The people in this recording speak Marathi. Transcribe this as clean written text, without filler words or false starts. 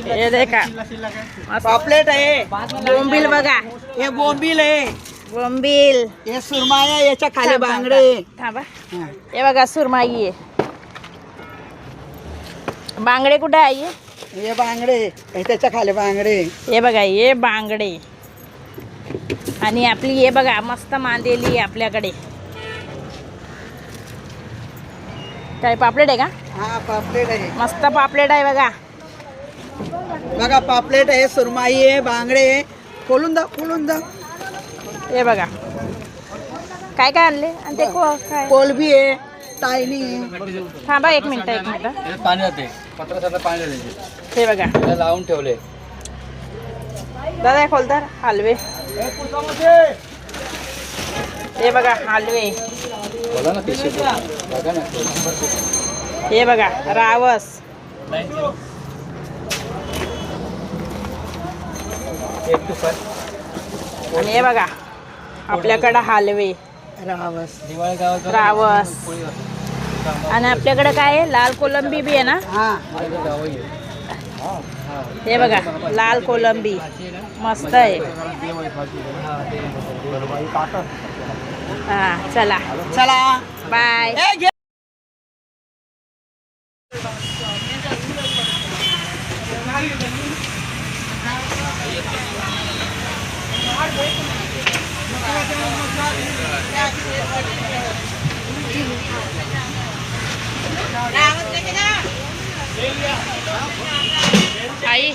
हे देखा पापलेट आहे, बोंबील बघा, हे बोंबील आहे, बोंबील. हे सुरमाई आहे, याच्या खाली बांगडे. थांबा, हे बघा सुरमाई आहे. बांगडे कुठे आहे? हे बांगडे, हे त्याच्या खाली बांगडे. हे बघा हे बांगडे. आणि आपली हे बघा मस्त मांदेली आहे आपल्याकडे. काय पापलेट आहे का? हा पापलेट आहे, मस्त पापलेट आहे बघा. बघा पापलेट आहे, सुरमाई आहे, बांगडे आहे. खोलून दा, खोलून दा. हे बघा काय काय आणले आणि ते काय कोलबी आहे, तायनी आहे. थांबा एक मिनिट एक मिनिट. पाणी जाते पत्रासाला पाणी जाते. हे बघा त्याला लावून ठेवले. दादा खोलदार हलवे. हे बघा हलवे. बघा ना पिशवी बघा ना. हे बघा रावस. एक दुपार आणि हे बघा आपल्याकडं हलवे रावस. दिवाळी गावात रावस. आणि आपल्याकडे काय आहे? लाल कोलंबी बी आहे ना. हा गावही हे बघा लाल कोलंबी मस्त आहे. हा चला चला बाय. ए, घे. आई ये.